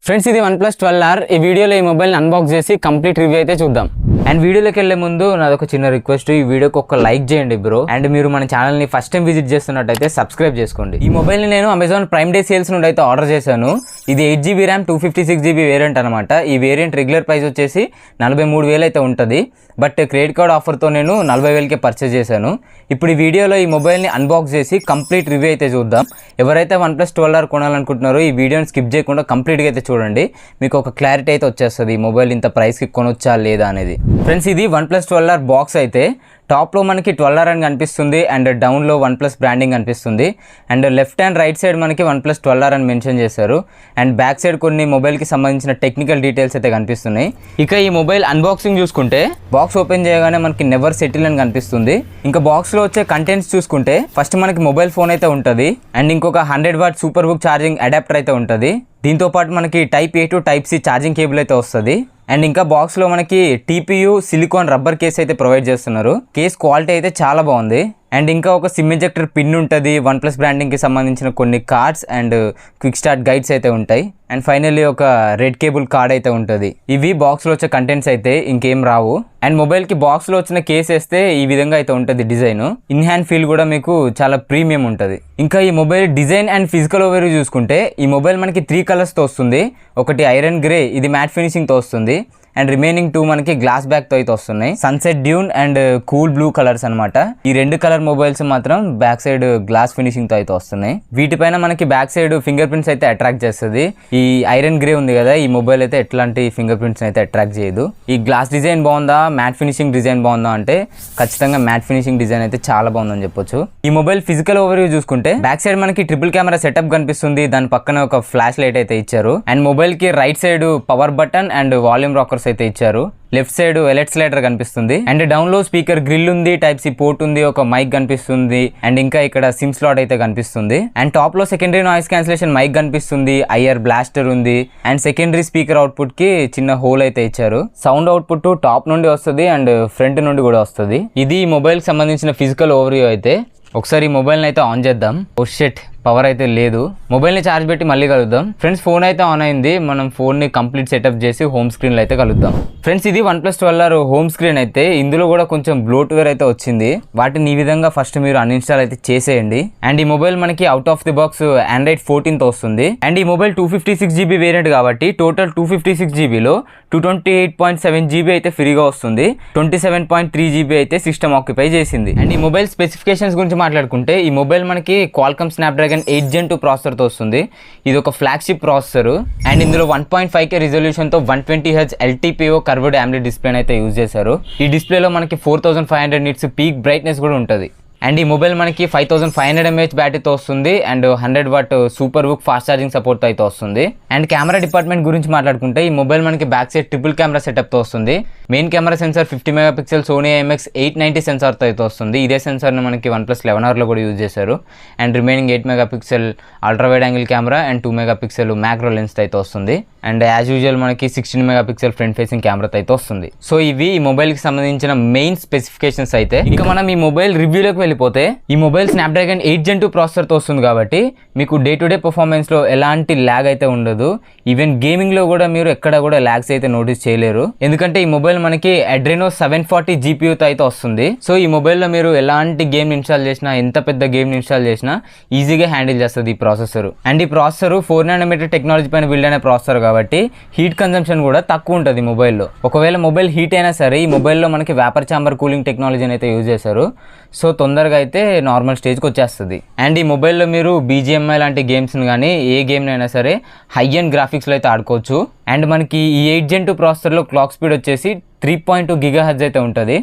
Friends ఇది OnePlus 12R ఈ వీడియోలో ఈ మొబైల్ని అన్బాక్స్ చేసి కంప్లీట్ రివ్యూ అయితే చూద్దాం. అండ్ వీడియోలోకి వెళ్ళే ముందు నాదొక చిన్న రిక్వెస్ట్, ఈ వీడియోకి ఒక లైక్ చేయండి బ్రో. అండ్ మీరు మన ఛానల్ని ఫస్ట్ టైం విజిట్ చేస్తున్నట్టయితే సబ్స్క్రైబ్ చేసుకోండి. ఈ మొబైల్ని నేను అమెజాన్ ప్రైమ్ డే సేల్స్ నుండి అయితే ఆర్డర్ చేశాను. ఇది 8GB ర్యామ్ 256GB వేరియంట్ అనమాట. ఈ వేరియంట్ రెగ్యులర్ ప్రైస్ వచ్చేసి 43,000 అయితే ఉంటుంది. బట్ క్రెడిట్ కార్డ్ ఆఫర్తో నేను 40,000కే పర్చేస్ చేశాను. ఇప్పుడు ఈ వీడియోలో ఈ మొబైల్ని అన్బాక్స్ చేసి కంప్లీట్ రివ్యూ అయితే చూద్దాం. ఎవరైతే OnePlus 12R కొనాలనుకుంటున్నారో ఈ వీడియోని స్కిప్ చేయకుండా కంప్లీట్గా అయితే చూడండి. మీకు ఒక క్లారిటీ అయితే వచ్చేస్తుంది ఈ మొబైల్ ఇంత ప్రైస్కి కొనొచ్చా లేదా అనేది. ఫ్రెండ్స్ ఇది OnePlus 12R బాక్స్ అయితే టాప్లో మనకి 12R అని కనిపిస్తుంది అండ్ డౌన్లో OnePlus బ్రాండింగ్ కనిపిస్తుంది. And left and right side మనకి OnePlus 12R అని మెన్షన్ చేశారు. అండ్ బ్యాక్ సైడ్ కొన్ని మొబైల్కి సంబంధించిన టెక్నికల్ డీటెయిల్స్ అయితే కనిపిస్తున్నాయి. ఇక ఈ మొబైల్ అన్బాక్సింగ్ చూసుకుంటే బాక్స్ ఓపెన్ చేయగానే మనకి నెవర్ సెటిల్ అని కనిపిస్తుంది. ఇంకా బాక్స్లో వచ్చే కంటెంట్స్ చూసుకుంటే ఫస్ట్ మనకి మొబైల్ ఫోన్ అయితే ఉంటుంది అండ్ ఇంకొక 100W super book charging adapter అయితే ఉంటుంది. దీంతో పాటు మనకి type A to type C charging cable అయితే వస్తుంది. అండ్ ఇంకా బాక్స్లో మనకి TPU సిలికాన్ రబ్బర్ కేస్ అయితే ప్రొవైడ్ చేస్తున్నారు. కేస్ క్వాలిటీ అయితే చాలా బాగుంది. అండ్ ఇంకా ఒక సిమ్ ఇంజెక్టర్ పిన్ ఉంటుంది. OnePlus బ్రాండింగ్కి సంబంధించిన కొన్ని cards and quick start guides అయితే ఉంటాయి. అండ్ ఫైనల్లీ ఒక రెడ్ కేబుల్ కార్డ్ అయితే ఉంటుంది. ఇవి బాక్స్లో వచ్చే కంటెంట్స్ అయితే ఇంకేం రావు. అండ్ మొబైల్కి బాక్స్లో వచ్చిన కేస్ వేస్తే ఈ విధంగా అయితే ఉంటుంది డిజైన్. ఇన్ హ్యాండ్ ఫీల్ కూడా మీకు చాలా ప్రీమియం ఉంటుంది. ఇంకా ఈ mobile design and physical overview చూసుకుంటే ఈ మొబైల్ మనకి 3 కలర్స్తో వస్తుంది. ఒకటి ఐరన్ గ్రే, ఇది మ్యాట్ ఫినిషింగ్తో వస్తుంది. అండ్ రిమైనింగ్ 2 మనకి గ్లాస్ బ్యాక్తో అయితే వస్తున్నాయి. Sunset Dune and cool blue colours అనమాట. ఈ 2 కలర్ మొబైల్స్ మాత్రం బ్యాక్ సైడ్ గ్లాస్ ఫినిషింగ్తో అయితే వస్తున్నాయి. వీటిపైన మనకి బ్యాక్ సైడ్ ఫింగర్ ప్రింట్స్ అయితే అట్రాక్ట్ చేస్తుంది. ఈ ఐరన్ గ్రే ఉంది కదా, ఈ మొబైల్ అయితే ఎట్లాంటి ఫింగర్ ప్రింట్స్ అయితే అట్రాక్ట్ చేయదు. ఈ గ్లాస్ డిజైన్ బాగుందా, మ్యాట్ ఫినిషింగ్ డిజైన్ బాగుందా అంటే ఖచ్చితంగా మ్యాట్ ఫినిషింగ్ డిజైన్ అయితే చాలా బాగుందని చెప్పొచ్చు. ఈ మొబైల్ ఫిజికల్ ఓవర్వ్యూ చూసుకుంటే బ్యాక్ సైడ్ మనకి ట్రిపుల్ కెమెరా సెటప్ కనిపిస్తుంది. దాని పక్కన ఒక ఫ్లాష్ లైట్ అయితే ఇచ్చారు. అండ్ మొబైల్ కి right side power button and volume rockers అయితే ఇచ్చారు. లెఫ్ట్ సైడ్ ఎలెట్ స్లైడర్ కనిపిస్తుంది. అండ్ డౌన్ లో స్పీకర్ గ్రిల్ ఉంది, టైప్ సి పోర్ట్ ఉంది, ఒక మైక్ కనిపిస్తుంది. అండ్ ఇంకా ఇక్కడ సిమ్ స్లాట్ అయితే కనిపిస్తుంది. అండ్ టాప్ లో సెకండరీ నాయిస్ క్యాన్సిలేషన్ మైక్ కనిపిస్తుంది. ఐఆర్ బ్లాస్టర్ ఉంది. అండ్ సెకండరీ స్పీకర్ అవుట్పుట్ కి చిన్న హోల్ అయితే ఇచ్చారు. సౌండ్ అవుట్పుట్ టాప్ నుండి వస్తుంది అండ్ ఫ్రంట్ నుండి కూడా వస్తుంది. ఇది ఈ మొబైల్ కి సంబంధించిన ఫిజికల్ ఓవర్వ్యూ అయితే. ఒకసారి ఈ మొబైల్ని అయితే ఆన్ చేద్దాం. ఓ షిట్, పవర్ అయితే లేదు. మొబైల్ని ఛార్జ్ పెట్టి మళ్ళీ కలుద్దాం. ఫ్రెండ్స్ ఫోన్ అయితే ఆన్ అయింది. మనం ఫోన్ని కంప్లీట్ సెటప్ చేసి హోమ్ స్క్రీన్లో అయితే కలుద్దాం. ఫ్రెండ్స్ ఇది OnePlus 12R హోమ్ స్క్రీన్ అయితే. ఇందులో కూడా కొంచెం బ్లోట్వేర్ అయితే వచ్చింది. వాటిని ఈ విధంగా ఫస్ట్ మీరు అన్ఇన్స్టాల్ అయితే చేసేయండి. అండ్ ఈ మొబైల్ మనకి out of the box Android 14తో వస్తుంది. అండ్ ఈ మొబైల్ 256GB వేరియంట్ కాబట్టి టోటల్ 256GBలో 228.7GB అయితే ఫ్రీగా వస్తుంది. 27.3GB అయితే సిస్టమ్ ఆక్యుపై చేసింది. అండ్ ఈ మొబైల్ స్పెసిఫికేషన్స్ గురించి మాట్లాడుకుంటే ఈ మొబైల్ మనకి Qualcomm Snapdragon 8 Gen 2 ప్రాసెసర్తో వస్తుంది. ఇది ఒక ఫ్లాగ్షిప్ ప్రాసెసర్. అండ్ ఇందులో 1.5K రిజల్యూషన్తో 120Hz LTPO curved AMOLED display అయితే యూజ్ చేశారు. ఈ డిస్ప్లేలో మనకి 4500 nits పీక్ బ్రైట్నెస్ కూడా ఉంటుంది. అండ్ ఈ మొబైల్ మనకి 5500 mAh బ్యాటరీతో వస్తుంది. And 100W super book fast charging సపోర్ట్తో అయితే వస్తుంది. అండ్ కెమెరా డిపార్ట్మెంట్ గురించి మాట్లాడుకుంటే ఈ మొబైల్ మనకి బ్యాక్ సైడ్ ట్రిపుల్ కెమెరా సెటప్తో వస్తుంది. Main camera sensor 50 MP Sony IMX 890 సెన్సార్తో అయితే వస్తుంది. ఇదే సెన్సార్ని మనకి OnePlus 11Rలో కూడా యూజ్ చేశారు. And remaining 8 MP ultra wide angle camera and 2 MP macro లెన్స్తో అయితే వస్తుంది. అండ్ యాజ్ యూజువల్ మనకి 16 MP ఫ్రంట్ ఫేసింగ్ కెమెరాతో అయితే వస్తుంది. సో ఇవి ఈ మొబైల్కి సంబంధించిన మెయిన్ స్పెసిఫికేషన్స్ అయితే. ఇంకా మనం ఈ మొబైల్ రివ్యూలోకి వెళ్ళిపోతే ఈ మొబైల్ Snapdragon 8 Gen 2 ప్రాసెసర్తో వస్తుంది కాబట్టి మీకు డే టు డే పర్ఫార్మెన్స్లో ఎలాంటి ల్యాగ్ అయితే ఉండదు. ఈవెన్ గేమింగ్లో కూడా మీరు ఎక్కడ కూడా ల్యాగ్స్ అయితే నోటీస్ చేయలేరు. ఎందుకంటే ఈ మొబైల్ మనకి Adreno 740 GPUతో అయితే వస్తుంది. సో ఈ మొబైల్లో మీరు ఎలాంటి గేమ్ ఇన్స్టాల్ చేసినా, ఎంత పెద్ద గేమ్ ఇన్స్టాల్ చేసినా ఈజీగా హ్యాండిల్ చేస్తుంది ఈ ప్రాసెసర్. అండ్ ఈ ప్రాసెసర్ 4nm టెక్నాలజీ పైన బిల్డ్ అయిన ప్రాసెసర్ కాబట్టి హీట్ కన్జంప్షన్ కూడా తక్కువ ఉంటుంది మొబైల్లో. ఒకవేళ మొబైల్ హీట్ అయినా సరే ఈ మొబైల్లో మనకి వేపర్ ఛాంబర్ కూలింగ్ టెక్నాలజీని అయితే యూజ్ చేశారు. సో తొందరగా అయితే నార్మల్ స్టేజ్కి వచ్చేస్తుంది. అండ్ ఈ మొబైల్లో మీరు BGMI లాంటి గేమ్స్ని కానీ ఏ గేమ్ని అయినా సరే హై అండ్ గ్రాఫిక్స్లో అయితే ఆడుకోవచ్చు. అండ్ మనకి ఈ 8 Gen 2 ప్రాసెసర్లో క్లాక్ స్పీడ్ వచ్చేసి 3.2 GHz అయితే ఉంటుంది.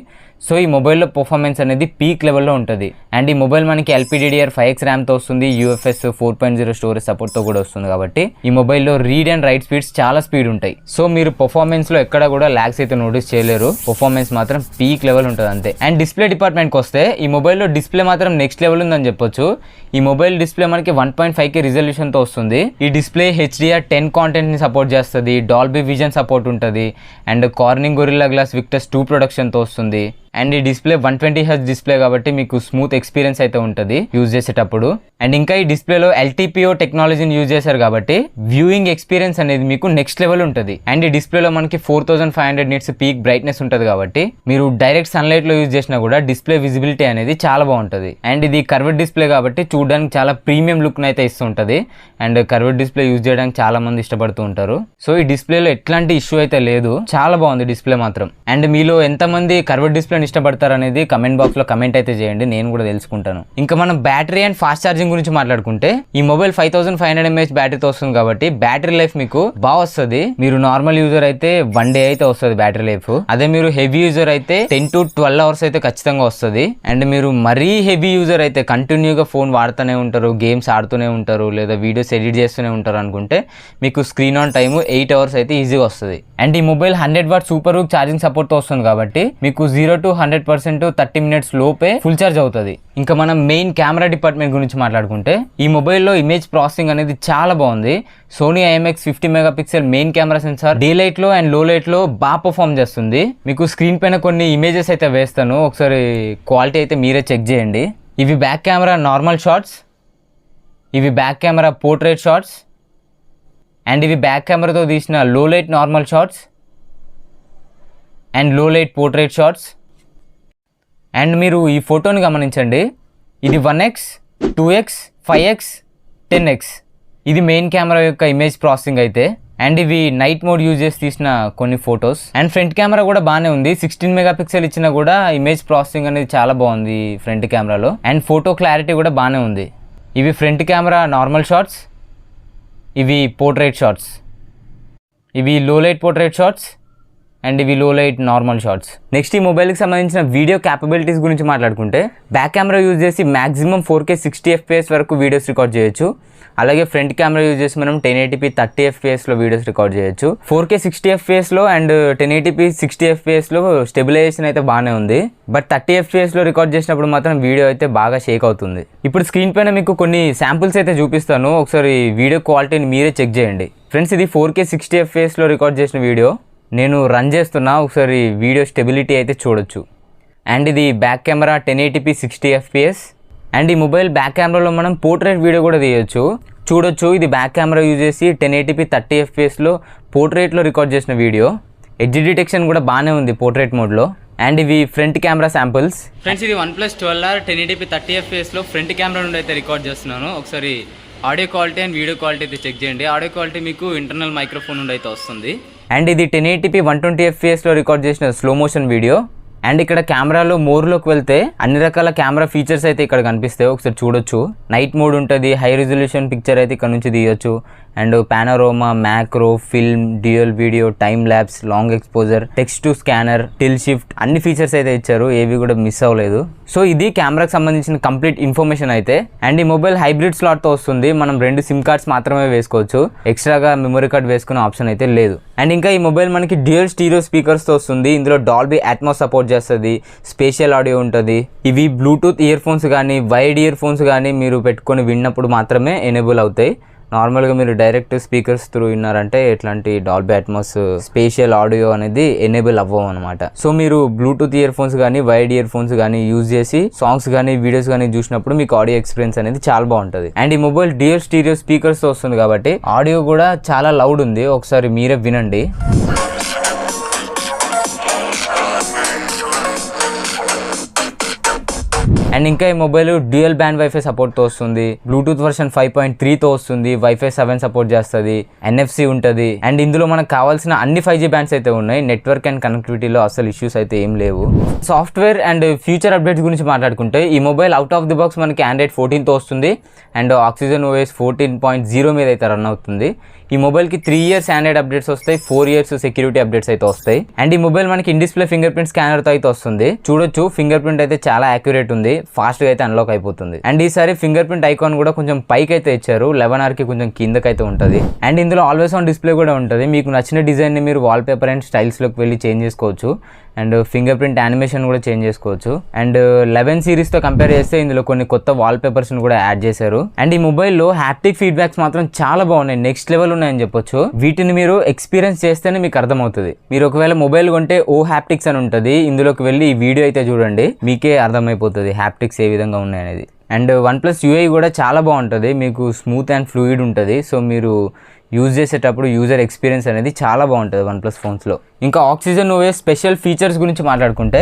సో ఈ మొబైల్లో పర్ఫార్మెన్స్ అనేది పీక్ లెవెల్లో ఉంటుంది. అండ్ ఈ మొబైల్ మనకి LPDDR5X ర్యామ్తో వస్తుంది. UFS 4.0 స్టోరేజ్ సపోర్ట్తో కూడా వస్తుంది కాబట్టి ఈ మొబైల్లో రీడ్ అండ్ రైట్ స్పీడ్స్ చాలా స్పీడ్ ఉంటాయి. సో మీరు పర్ఫార్మెన్స్లో ఎక్కడ కూడా ల్యాగ్స్ అయితే నోటీస్ చేయలేరు. పర్ఫార్మెన్స్ మాత్రం పీక్ లెవెల్ ఉంటుంది అంతే. అండ్ డిస్ప్లే డిపార్ట్మెంట్కి వస్తే ఈ మొబైల్లో డిస్ప్లే మాత్రం నెక్స్ట్ లెవెల్ ఉందని చెప్పొచ్చు. ఈ మొబైల్ డిస్ప్లే మనకి 1.5K రిజల్యూషన్తో వస్తుంది. ఈ డిస్ప్లే HDR10 కాంటెంట్ని సపోర్ట్ చేస్తుంది. డాల్బీ విజన్ సపోర్ట్ ఉంటుంది. And Corning Gorilla Glass Victus 2 ప్రొడక్షన్తో వస్తుంది. అండ్ ఈ డిస్ప్లే 120Hz డిస్ప్లే కాబట్టి మీకు స్మూత్ ఎక్స్పీరియన్స్ అయితే ఉంటుంది యూజ్ చేసేటప్పుడు. అండ్ ఇంకా ఈ డిస్ప్లేలో LTPO టెక్నాలజీని యూజ్ చేశారు కాబట్టి వ్యూయింగ్ ఎక్స్పీరియన్స్ అనేది మీకు నెక్స్ట్ లెవెల్ ఉంటుంది. అండ్ ఈ డిస్ప్లేలో మనకి 4500 నిట్స్ పీక్ బ్రైట్నెస్ ఉంటుంది కాబట్టి మీరు డైరెక్ట్ సన్లైట్ లో యూజ్ చేసినా కూడా డిస్ప్లే విజిబిలిటీ అనేది చాలా బాగుంటుంది. అండ్ ఇది కర్వ్డ్ డిస్ప్లే కాబట్టి చూడడానికి చాలా ప్రీమియం లుక్ అయితే ఇస్తుంటది. అండ్ కర్వ్డ్ డిస్ప్లే యూజ్ చేయడానికి చాలా మంది ఇష్టపడుతూ ఉంటారు. సో ఈ డిస్ప్లేలో ఎట్లాంటి ఇష్యూ అయితే లేదు, చాలా బాగుంది డిస్ప్లే మాత్రం. అండ్ మీలో ఎంతమంది కర్వ్డ్ డిస్ప్లే ఇష్టపడతారు అనేది కమెంట్ బాక్స్ లో కమెంట్ అయితే చేయండి, నేను కూడా తెలుసుకుంటాను. ఇంకా మనం బ్యాటరీ అండ్ ఫాస్ట్ ఛార్జింగ్ గురించి మాట్లాడుకుంటే ఈ మొబైల్ 5500 mAh బ్యాటరీతో వస్తుంది కాబట్టి బ్యాటరీ లైఫ్ మీకు బాగా వస్తుంది. మీరు నార్మల్ యూజర్ అయితే 1 day అయితే వస్తుంది బ్యాటరీ లైఫ్. అదే మీరు హెవీ యూజర్ అయితే 10 to 12 hours అయితే ఖచ్చితంగా వస్తుంది. అండ్ మీరు మరీ హెవీ యూజర్ అయితే కంటిన్యూగా ఫోన్ వాడుతూనే ఉంటారు, గేమ్స్ ఆడుతూనే ఉంటారు, లేదా వీడియోస్ ఎడిట్ చేస్తూనే ఉంటారు అనుకుంటే మీకు స్క్రీన్ ఆన్ టైమ్ 8 hours అయితే ఈజీగా వస్తుంది. అండ్ ఈ mobile 100 what super hook charging support తో వస్తుంది కాబట్టి మీకు 0 to 100% 30 minutes లోపే ఫుల్ ఛార్జ్ అవుతుంది. ఇంకా మనం మెయిన్ కెమెరా డిపార్ట్మెంట్ గురించి మాట్లాడుకుంటే ఈ మొబైల్లో ఇమేజ్ ప్రాసెసింగ్ అనేది చాలా బాగుంది. Sony IMX 50 MP main camera sensor daylight లో అండ్ లో లైట్ లో బాగా పర్ఫార్మ్ చేస్తుంది. మీకు స్క్రీన్ పైన కొన్ని ఇమేజెస్ అయితే వేస్తాను, ఒకసారి క్వాలిటీ అయితే మీరే చెక్ చేయండి. ఇవి బ్యాక్ కెమెరా నార్మల్ షాట్స్, ఇవి back camera portrait shots, and ఇవి బ్యాక్ కెమెరాతో తీసిన low light normal shots and low light portrait shots. And మీరు ఈ ఫోటోని గమనించండి, ఇది 1x 2x 5x 10x. ఇది మెయిన్ కెమెరా యొక్క ఇమేజ్ ప్రాసెసింగ్ అయితే. అండ్ ఇవి నైట్ మోడ్ యూజ్ చేసి తీసిన కొన్ని ఫొటోస్. అండ్ ఫ్రంట్ కెమెరా కూడా బాగానే ఉంది, 16 MP ఇచ్చినా కూడా ఇమేజ్ ప్రాసెసింగ్ అనేది చాలా బాగుంది ఫ్రంట్ కెమెరాలో. అండ్ ఫోటో క్లారిటీ కూడా బాగానే ఉంది. ఇవి ఫ్రంట్ కెమెరా నార్మల్ షాట్స్, ఇవి పోర్ట్రేట్ షాట్స్, ఇవి లో లైట్ పోర్ట్రేట్ షాట్స్ అండ్ ఇవి లో లైట్ నార్మల్ షాట్స్. నెక్స్ట్ ఈ మొబైల్కి సంబంధించిన వీడియో క్యాపబిలిటీస్ గురించి మాట్లాడుకుంటే బ్యాక్ కెమెరా యూజ్ చేసి మాక్సిమం 4K 60 FPS వరకు వీడియోస్ రికార్డ్ చేయొచ్చు. అలాగే ఫ్రంట్ కెమెరా యూజ్ చేసి మనం 1080p 30 FPS లో వీడియోస్ రికార్డ్ చేయొచ్చు. 4K 60 FPS లో అండ్ 1080p 60 FPS లో స్టెబిలైజేషన్ అయితే బాగానే ఉంది. బట్ 30 FPS లో రికార్డ్ చేసినప్పుడు మాత్రం వీడియో అయితే బాగా షేక్ అవుతుంది. ఇప్పుడు స్క్రీన్ పైన మీకు కొన్ని శాంపుల్స్ అయితే చూపిస్తాను, ఒకసారి వీడియో క్వాలిటీని మీరే చెక్ చేయండి. ఫ్రెండ్స్, ఇది 4K 60 FPS లో రికార్డ్ చేసిన వీడియో నేను రన్ చేస్తున్నా, ఒకసారి వీడియో స్టెబిలిటీ అయితే చూడొచ్చు. అండ్ ఇది back camera 1080p 60 FPS. And ఈ మొబైల్ బ్యాక్ కెమెరాలో మనం పోర్ట్రేట్ వీడియో కూడా తీయొచ్చు, చూడొచ్చు. ఇది బ్యాక్ కెమెరా యూజ్ చేసి 1080p 30 FPSలో పోర్ట్రేట్లో రికార్డ్ చేసిన వీడియో. ఎడ్జ్ డిటెక్షన్ కూడా బాగానే ఉంది పోర్ట్రేట్ మోడ్లో. అండ్ ఇవి ఫ్రంట్ కెమెరా శాంపుల్స్. ఫ్రెండ్స్, ఇది OnePlus 12R 1080p 30 FPSలో ఫ్రంట్ కెమెరా నుండి అయితే రికార్డ్ చేస్తున్నాను. ఒకసారి audio quality and video quality అయితే చెక్ చేయండి. ఆడియో క్వాలిటీ మీకు ఇంటర్నల్ మైక్రోఫోన్ నుండి అయితే వస్తుంది. అండ్ ఇది 1080p 120 FPSలో రికార్డ్ చేసిన స్లో మోషన్ వీడియో. అండ్ ఇక్కడ కెమెరాలో మోర్లోకి వెళ్తే అన్ని రకాల కెమెరా ఫీచర్స్ అయితే ఇక్కడ కనిపిస్తాయి, ఒకసారి చూడొచ్చు. నైట్ మోడ్ ఉంటుంది, హై రిజల్యూషన్ పిక్చర్ అయితే ఇక్కడ నుంచి తీయొచ్చు. And పానోరామా, macro, film, dual video, time lapse, long exposure, text to scanner, till shift, అన్ని ఫీచర్స్ అయితే ఇచ్చారు, ఏవి కూడా మిస్ అవ్వలేదు. సో ఇది కెమెరాకి సంబంధించిన కంప్లీట్ ఇన్ఫర్మేషన్ అయితే. అండ్ ఈ మొబైల్ హైబ్రిడ్ స్లాట్తో వస్తుంది, మనం 2 సిమ్ కార్డ్స్ మాత్రమే వేసుకోవచ్చు, ఎక్స్ట్రాగా మెమరీ కార్డ్ వేసుకునే ఆప్షన్ అయితే లేదు. అండ్ ఇంకా ఈ మొబైల్ మనకి డ్యూయల్ స్టీరియో స్పీకర్స్తో వస్తుంది, ఇందులో డాల్బీ అట్మాస్ సపోర్ట్ చేస్తుంది, స్పేషియల్ ఆడియో ఉంటుంది. ఇవి బ్లూటూత్ ఇయర్ ఫోన్స్ కానీ వైడ్ ఇయర్ ఫోన్స్ కానీ మీరు పెట్టుకొని విన్నప్పుడు మాత్రమే ఎనేబుల్ అవుతాయి. నార్మల్గా మీరు డైరెక్ట్ స్పీకర్స్ త్రూ విన్నారంటే ఇట్లాంటి డాల్బీ అట్మాస్ స్పేషియల్ ఆడియో అనేది ఎనేబుల్ అవ్వవు అనమాట. సో మీరు బ్లూటూత్ ఇయర్ ఫోన్స్ కానీ వైడ్ ఇయర్ ఫోన్స్ కానీ యూజ్ చేసి సాంగ్స్ కానీ వీడియోస్ కానీ చూసినప్పుడు మీకు ఆడియో ఎక్స్పీరియన్స్ అనేది చాలా బాగుంటుంది. అండ్ ఈ మొబైల్ డ్యూయల్ స్టీరియో స్పీకర్స్ వస్తుంది కాబట్టి ఆడియో కూడా చాలా లౌడ్ ఉంది, ఒకసారి మీరే వినండి. అండ్ ఇంకా ఈ మొబైల్ డ్యూయల్ బ్యాండ్ వైఫై సపోర్ట్తో వస్తుంది, బ్లూటూత్ వర్షన్ 5.3తో వస్తుంది, వైఫై 7 సపోర్ట్ చేస్తుంది, NFC ఉంటుంది. అండ్ ఇందులో మనకు కావాల్సిన అన్ని 5G బ్యాండ్స్ అయితే ఉన్నాయి. నెట్వర్క్ అండ్ కనెక్టివిటీలో అసలు ఇష్యూస్ అయితే ఏం లేవు. సాఫ్ట్వేర్ అండ్ ఫ్యూచర్ అప్డేట్స్ గురించి మాట్లాడుకుంటే ఈ mobile out of the box మనకి Android 14తో వస్తుంది అండ్ Oxygen OS 14.0 మీద అయితే రన్ అవుతుంది. ఈ మొబైల్కి 3 years ఆండ్రాయిడ్ అప్డేట్స్ వస్తాయి, 4 years సెక్యూరిటీ అప్డేట్స్ అయితే వస్తాయి. అండ్ ఈ మొబైల్ మనకి ఇన్ డిస్ప్లే ఫింగర్ ప్రింట్ స్కానర్తో అయితే వస్తుంది, చూడొచ్చు. ఫింగర్ ప్రింట్ అయితే చాలా యాక్యురేట్ ఉంది, ఫాస్ట్గా అయితే అన్లాక్ అయిపోతుంది. అండ్ ఈసారి ఫింగర్ ప్రింట్ ఐకాన్ కూడా కొంచెం పైకి అయితే ఇచ్చారు, 11R కొంచెం కిందకైతే ఉంటుంది. అండ్ ఇందులో ఆల్వేస్ ఆన్ డిస్ప్లే కూడా ఉంటుంది, మీకు నచ్చిన డిజైన్ని మీరు వాల్ పేపర్ అండ్ స్టైల్స్లోకి వెళ్ళి చేంజ్ చేసుకోవచ్చు. అండ్ ఫింగర్ ప్రింట్ యానిమేషన్ కూడా చేంజ్ చేసుకోవచ్చు. అండ్ 11 సిరీస్తో కంపేర్ చేస్తే ఇందులో కొన్ని కొత్త వాల్ పేపర్స్ని కూడా యాడ్ చేశారు. అండ్ ఈ మొబైల్లో హ్యాప్టిక్ ఫీడ్బ్యాక్స్ మాత్రం చాలా బాగున్నాయి, నెక్స్ట్ లెవెల్ ఉన్నాయని చెప్పొచ్చు. వీటిని మీరు ఎక్స్పీరియన్స్ చేస్తేనే మీకు అర్థమవుతుంది. మీరు ఒకవేళ మొబైల్ కొంటే ఓ హ్యాప్టిక్స్ అని ఉంటుంది, ఇందులోకి వెళ్ళి ఈ వీడియో అయితే చూడండి, మీకే అర్థమైపోతుంది హ్యాప్టిక్స్ ఏ విధంగా ఉన్నాయనేది. అండ్ OnePlus UI కూడా చాలా బాగుంటుంది, మీకు స్మూత్ అండ్ ఫ్లూయిడ్ ఉంటుంది. సో మీరు యూజ్ చేసేటప్పుడు యూజర్ ఎక్స్పీరియన్స్ అనేది చాలా బాగుంటుంది OnePlus ఫోన్స్లో. ఇంకా ఆక్సిజన్ OS స్పెషల్ ఫీచర్స్ గురించి మాట్లాడుకుంటే,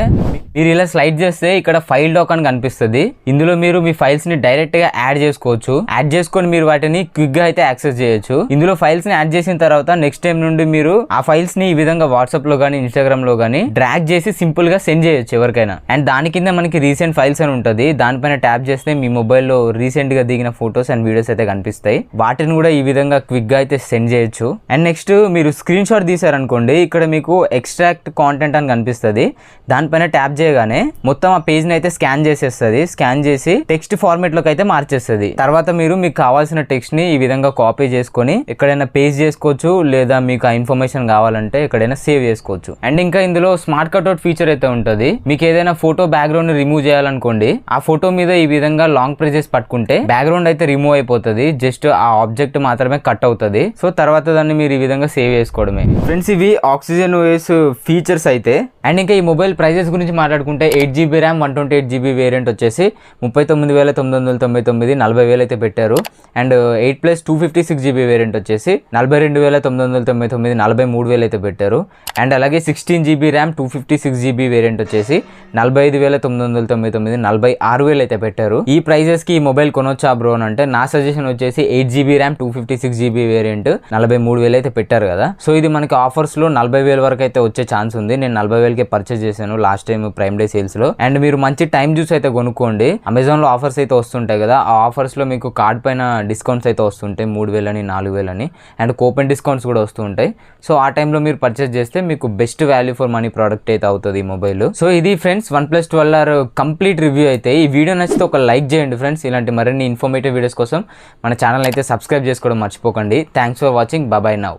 మీరు ఇలా స్లైడ్ చేస్తే ఇక్కడ ఫైల్ డాక్ అని కనిపిస్తుంది. ఇందులో మీరు మీ ఫైల్స్ని డైరెక్ట్గా యాడ్ చేసుకోవచ్చు. యాడ్ చేసుకొని మీరు వాటిని క్విక్గా అయితే యాక్సెస్ చేయొచ్చు. ఇందులో ఫైల్స్ని యాడ్ చేసిన తర్వాత నెక్స్ట్ టైం నుండి మీరు ఆ ఫైల్స్ని ఈ విధంగా వాట్సాప్లో కానీ ఇన్స్టాగ్రామ్లో కానీ డ్రాగ్ చేసి సింపుల్గా సెండ్ చేయొచ్చు ఎవరికైనా. అండ్ దాని కింద మనకి రీసెంట్ ఫైల్స్ అని ఉంటుంది, దానిపైన ట్యాప్ చేస్తే మీ మొబైల్లో రీసెంట్గా దిగిన ఫొటోస్ అండ్ వీడియోస్ అయితే కనిపిస్తాయి. వాటిని కూడా ఈ విధంగా క్విక్గా అయితే సెండ్ చేయొచ్చు. అండ్ నెక్స్ట్ మీరు స్క్రీన్ షాట్ తీసారనుకోండి, ఇక్కడ మీకు ఎక్స్ట్రాక్ట్ కాంటెంట్ అని కనిపిస్తుంది. దానిపైన ట్యాప్ చేయగానే మొత్తం ఆ పేజ్ ని అయితే స్కాన్ చేసేస్తుంది. స్కాన్ చేసి టెక్స్ట్ ఫార్మేట్ లోకి అయితే మార్చేస్తుంది. తర్వాత మీరు మీకు కావాల్సిన టెక్స్ట్ ని ఈ విధంగా కాపీ చేసుకొని ఎక్కడైనా పేస్ట్ చేసుకోవచ్చు, లేదా మీకు ఆ ఇన్ఫర్మేషన్ కావాలంటే ఎక్కడైనా సేవ్ చేసుకోవచ్చు. అండ్ ఇంకా ఇందులో స్మార్ట్ కట్అవుట్ ఫీచర్ అయితే ఉంటుంది. మీకు ఏదైనా ఫోటో బ్యాక్గ్రౌండ్ ని రిమూవ్ చేయాలనుకోండి, ఆ ఫోటో మీద ఈ విధంగా లాంగ్ ప్రెసెస్ పట్టుకుంటే బ్యాక్గ్రౌండ్ అయితే రిమూవ్ అయిపోతుంది, జస్ట్ ఆ ఆబ్జెక్ట్ మాత్రమే కట్ అవుతుంది. సో తర్వాత దాన్ని మీరు ఈ విధంగా సేవ్ చేసుకోవడమే. ఫ్రెండ్స్, ఇవి ఆక్సిజన్ OS ఫీచర్స్ అయితే. అండ్ ఇంకా ఈ మొబైల్ ప్రైజెస్ గురించి మాట్లాడుకుంటే 8GB ర్యామ్ 128GB వేరియంట్ వచ్చేసి 39,999, 40,000 అయితే పెట్టారు. అండ్ 8+ 256GB వేరియంట్ వచ్చేసి 42,999, 43,000 అయితే పెట్టారు. అండ్ అలాగే 16GB ర్యామ్ 256GB వేరియంట్ వచ్చేసి 45,999, 46,000 అయితే పెట్టారు. ఈ ప్రైజెస్ కి ఈ మొబైల్ కొనొచ్చా బ్రో అని అంటే, నా సజెషన్ వచ్చేసి 8GB ర్యామ్ 256GB వేరియంట్ 43,000 అయితే పెట్టారు కదా. సో ఇది మనకి ఆఫర్స్ లో 40,000 వరకు అయితే వచ్చే ఛాన్స్ ఉంది. నేను 40,000కే పర్చేస్ చేశాను last time prime day sales లో. అండ్ మీరు మంచి టైం జ్యూస్ అయితే కొనుక్కోండి. అమెజాన్ లో ఆఫర్స్ అయితే వస్తుంటాయి కదా, ఆ ఆఫర్స్ లో మీకు కార్డ్ పైన డిస్కౌంట్స్ అయితే వస్తుంటాయి, 3,000 అని 4,000 అని. అండ్ కూపన్ డిస్కౌంట్స్ కూడా వస్తూ ఉంటాయి. సో ఆ టైంలో మీరు పర్చేస్ చేస్తే మీకు best value for money product అయితే అవుతుంది ఈ మొబైల్. సో ఇది friends OnePlus 12R complete review అయితే. ఈ వీడియో నచ్చితే ఒక లైక్ చేయండి ఫ్రెండ్స్. ఇలాంటి మరిన్ని ఇన్ఫర్మేటివ్ వీడియోస్ కోసం మన ఛానల్ అయితే సబ్స్క్రైబ్ చేసుకోవడం మర్చిపోకండి. Thanks for watching. Bye now.